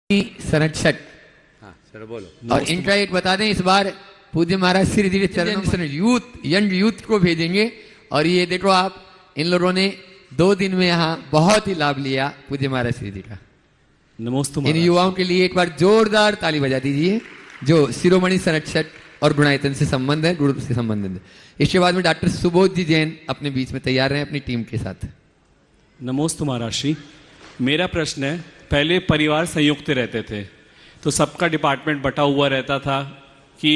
संरक्षक। हाँ सर बोलो। और इंट्राइट बता दें, इस बार पूज्य महाराज श्री धीरे चरण यंग यूथ को भेजेंगे। और ये देखो आप, इन लोगों ने 2 दिन में यहाँ बहुत ही लाभ लिया पूज्य महाराज श्री जी का। नमस्ते। इन युवाओं के लिए एक बार जोरदार ताली बजा दीजिए, जो शिरोमणि संरक्षक और गुणायतन से संबंध है, गुरु से संबंधित है। इसके बाद में डॉक्टर सुबोध जी जैन अपने बीच में तैयार हैं अपनी टीम के साथ। नमोस्तु महाराज श्री। मेरा प्रश्न है, पहले परिवार संयुक्त रहते थे तो सबका डिपार्टमेंट बटा हुआ रहता था कि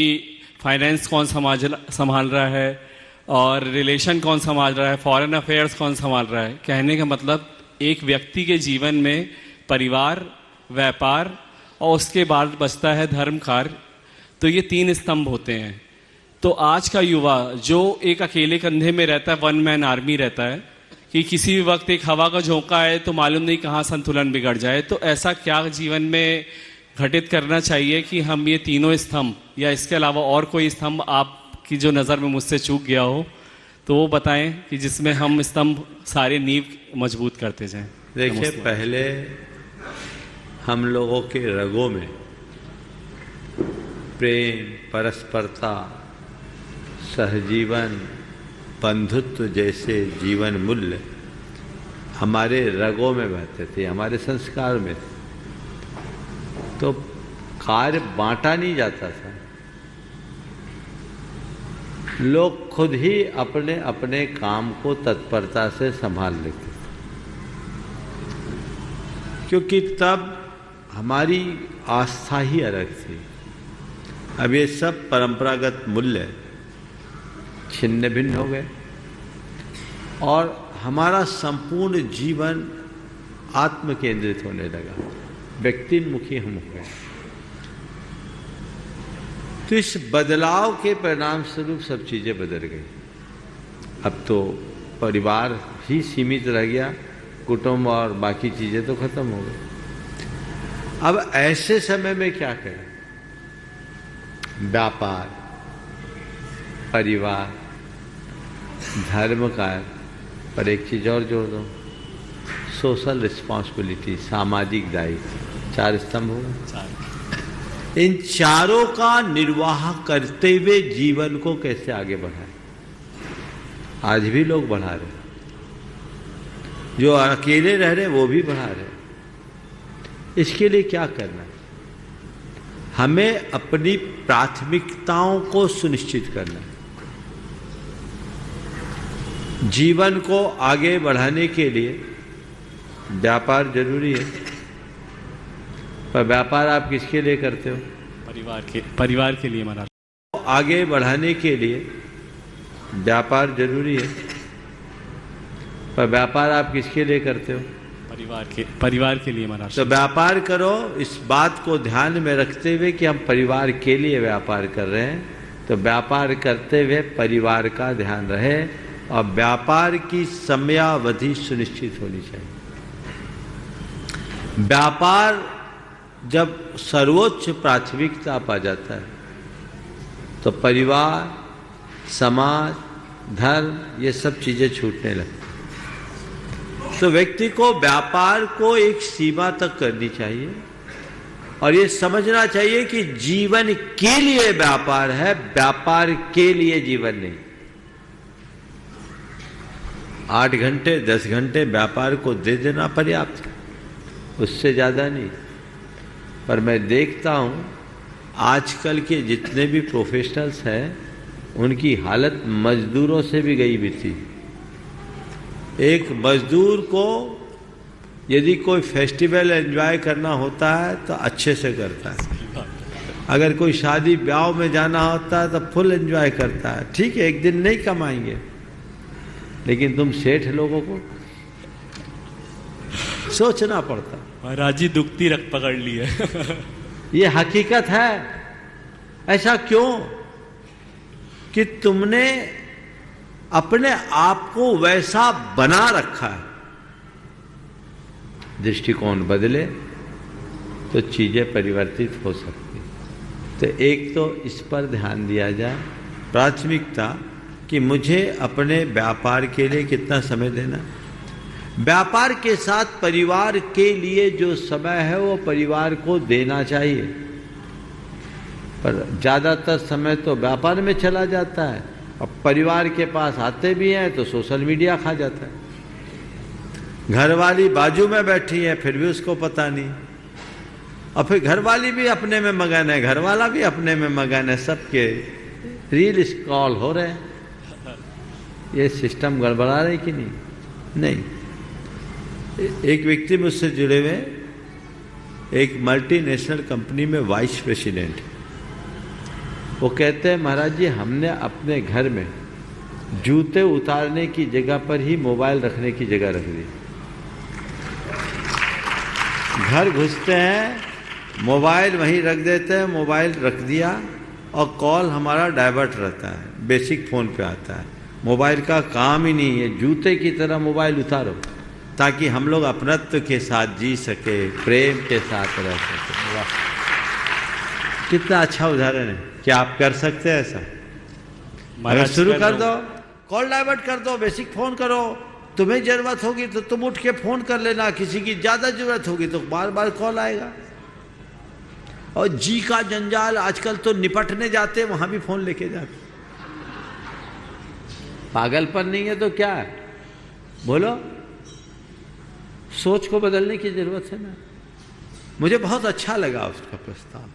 फाइनेंस कौन संभाल रहा है और रिलेशन कौन संभाल रहा है, फॉरेन अफेयर्स कौन संभाल रहा है। कहने का मतलब एक व्यक्ति के जीवन में परिवार, व्यापार और उसके बाद बचता है धर्म कार्य। तो ये 3 स्तंभ होते हैं। तो आज का युवा जो एक अकेले कंधे में रहता है, वन मैन आर्मी रहता है, कि किसी भी वक्त एक हवा का झोंका आए तो मालूम नहीं कहाँ संतुलन बिगड़ जाए। तो ऐसा क्या जीवन में घटित करना चाहिए कि हम ये तीनों स्तंभ या इसके अलावा और कोई स्तंभ आपकी जो नज़र में मुझसे चूक गया हो तो वो बताएं, कि जिसमें हम स्तंभ सारे नींव मजबूत करते जाएं। देखिए, पहले हम लोगों के रगों में प्रेम, परस्परता, सहजीवन, बंधुत्व जैसे जीवन मूल्य हमारे रगों में बहते थे, हमारे संस्कार में थे। तो कार्य बांटा नहीं जाता था, लोग खुद ही अपने अपने काम को तत्परता से संभाल लेते थे, क्योंकि तब हमारी आस्था ही अलग थी। अब ये सब परंपरागत मूल्य छिन्न भिन्न हो गए और हमारा संपूर्ण जीवन आत्म केंद्रित होने लगा, व्यक्तिमुखी हम हो गए। तो इस बदलाव के परिणाम स्वरूप सब चीजें बदल गई। अब तो परिवार ही सीमित रह गया, कुटुंब और बाकी चीजें तो खत्म हो गई। अब ऐसे समय में क्या करें? व्यापार, परिवार, धर्म कार्य, पर एक चीज और जोड़ दो, सोशल रिस्पॉन्सिबिलिटी, सामाजिक दायित्व। 4 स्तंभ हो गए। इन चारों का निर्वाह करते हुए जीवन को कैसे आगे बढ़ाएं? आज भी लोग बढ़ा रहे, जो अकेले रह रहे वो भी बढ़ा रहे। इसके लिए क्या करना है? हमें अपनी प्राथमिकताओं को सुनिश्चित करना है। जीवन को आगे बढ़ाने के लिए व्यापार जरूरी है, पर व्यापार आप किसके लिए करते हो? परिवार के लिए महाराज। आगे बढ़ाने के लिए व्यापार जरूरी है, पर व्यापार आप किसके लिए करते हो? परिवार के लिए महाराज। तो व्यापार करो इस बात को ध्यान में रखते हुए कि हम परिवार के लिए व्यापार कर रहे हैं। तो व्यापार करते हुए परिवार का ध्यान रहे और व्यापार की समयावधि सुनिश्चित होनी चाहिए। व्यापार जब सर्वोच्च प्राथमिकता पा जाता है तो परिवार, समाज, धर्म ये सब चीजें छूटने लगती। तो व्यक्ति को व्यापार को एक सीमा तक करनी चाहिए और ये समझना चाहिए कि जीवन के लिए व्यापार है, व्यापार के लिए जीवन नहीं। 8 घंटे 10 घंटे व्यापार को दे देना पर्याप्त है, उससे ज़्यादा नहीं। पर मैं देखता हूँ आजकल के जितने भी प्रोफेशनल्स हैं उनकी हालत मजदूरों से भी गई बीती। एक मजदूर को यदि कोई फेस्टिवल एंजॉय करना होता है तो अच्छे से करता है, अगर कोई शादी ब्याह में जाना होता है तो फुल एंजॉय करता है। ठीक है, एक दिन नहीं कमाएंगे, लेकिन तुम सेठ लोगों को सोचना पड़ता। महाराज जी दुखती रख पकड़ ली है। ये हकीकत है। ऐसा क्यों? कि तुमने अपने आप को वैसा बना रखा है। दृष्टिकोण बदले तो चीजें परिवर्तित हो सकती। तो एक तो इस पर ध्यान दिया जाए, प्राथमिकता, कि मुझे अपने व्यापार के लिए कितना समय देना। व्यापार के साथ परिवार के लिए जो समय है वो परिवार को देना चाहिए, पर ज़्यादातर समय तो व्यापार में चला जाता है। अब परिवार के पास आते भी हैं तो सोशल मीडिया खा जाता है। घरवाली बाजू में बैठी है फिर भी उसको पता नहीं, और फिर घरवाली भी अपने में मगन है, घरवाला भी अपने में मगन है, सबके रील स्क्रॉल हो रहे हैं। ये सिस्टम गड़बड़ा रही कि नहीं? नहीं। एक व्यक्ति मुझसे जुड़े हुए, एक मल्टीनेशनल कंपनी में वाइस प्रेसिडेंट, वो कहते हैं महाराज जी हमने अपने घर में जूते उतारने की जगह पर ही मोबाइल रखने की जगह रख दी। घर घुसते हैं, मोबाइल वहीं रख देते हैं, मोबाइल रख दिया और कॉल हमारा डाइवर्ट रहता है, बेसिक फ़ोन पे आता है। मोबाइल का काम ही नहीं है, जूते की तरह मोबाइल उतारो ताकि हम लोग अपनत्व के साथ जी सके, प्रेम के साथ रह सके। वाह, कितना अच्छा उदाहरण है। क्या आप कर सकते हैं ऐसा? अगर शुरू कर दो, कॉल डाइवर्ट कर दो, बेसिक फ़ोन करो, तुम्हें ज़रूरत होगी तो तुम उठ के फ़ोन कर लेना, किसी की ज़्यादा ज़रूरत होगी तो बार बार कॉल आएगा। और जी का जंजाल, आजकल तो निपटने जाते वहाँ भी फ़ोन लेके जाते। पागलपन नहीं है तो क्या है? बोलो, सोच को बदलने की ज़रूरत है ना। मुझे बहुत अच्छा लगा उसका प्रस्ताव,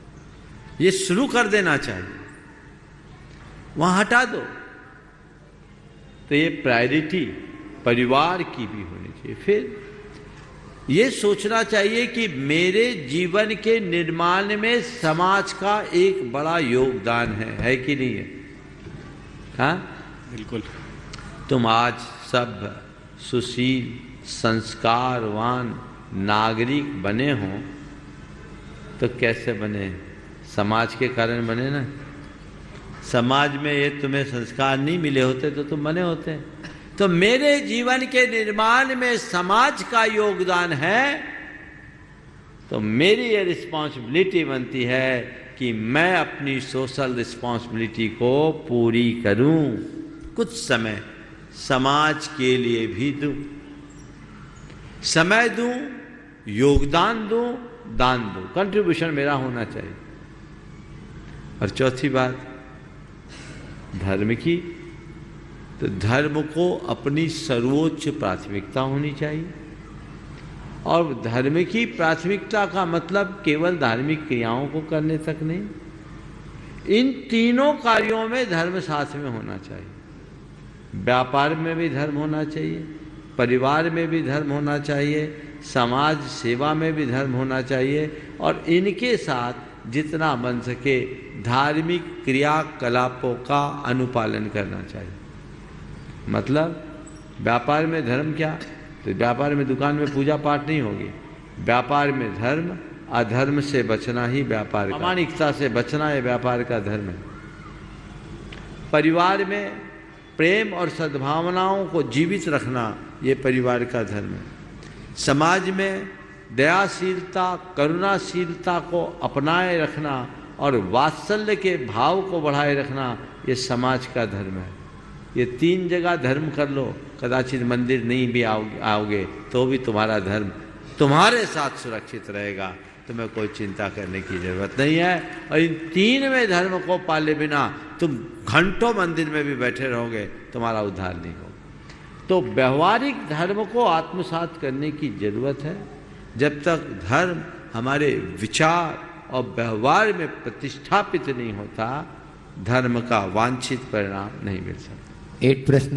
ये शुरू कर देना चाहिए, वहाँ हटा दो। तो ये प्रायोरिटी परिवार की भी होनी चाहिए। फिर ये सोचना चाहिए कि मेरे जीवन के निर्माण में समाज का एक बड़ा योगदान है कि नहीं है? हाँ बिल्कुल। तुम आज सब सुशील संस्कारवान नागरिक बने हो तो कैसे बने? समाज के कारण बने ना। समाज में ये तुम्हें संस्कार नहीं मिले होते तो तुम बने होते। तो मेरे जीवन के निर्माण में समाज का योगदान है, तो मेरी ये रिस्पॉन्सिबिलिटी बनती है कि मैं अपनी सोशल रिस्पॉन्सिबिलिटी को पूरी करूं, कुछ समय समाज के लिए भी दूं, समय दूं, योगदान दूं, दान दूं, कंट्रीब्यूशन मेरा होना चाहिए। और चौथी बात धर्म की, तो धर्म को अपनी सर्वोच्च प्राथमिकता होनी चाहिए। और धर्म की प्राथमिकता का मतलब केवल धार्मिक क्रियाओं को करने तक नहीं, इन तीनों कार्यों में धर्म साथ में होना चाहिए। व्यापार में भी धर्म होना चाहिए, परिवार में भी धर्म होना चाहिए, समाज सेवा में भी धर्म होना चाहिए, और इनके साथ जितना बन सके धार्मिक क्रियाकलापों का अनुपालन करना चाहिए। मतलब व्यापार में धर्म क्या? तो व्यापार में दुकान में पूजा पाठ नहीं होगी। व्यापार में धर्म, अधर्म से बचना ही व्यापार का, प्रामाणिकता से बचना ये व्यापार का धर्म है। परिवार में प्रेम और सद्भावनाओं को जीवित रखना ये परिवार का धर्म है। समाज में दयाशीलता, करुणाशीलता को अपनाए रखना और वात्सल्य के भाव को बढ़ाए रखना ये समाज का धर्म है। ये तीन जगह धर्म कर लो, कदाचित मंदिर नहीं भी आओगे तो भी तुम्हारा धर्म तुम्हारे साथ सुरक्षित रहेगा, तुम्हें कोई चिंता करने की जरूरत नहीं है। और इन तीन में धर्म को पाले बिना तुम घंटों मंदिर में भी बैठे रहोगे, तुम्हारा उद्धार नहीं होगा। तो व्यवहारिक धर्म को आत्मसात करने की जरूरत है। जब तक धर्म हमारे विचार और व्यवहार में प्रतिष्ठापित नहीं होता, धर्म का वांछित परिणाम नहीं मिल सकता। एक प्रश्न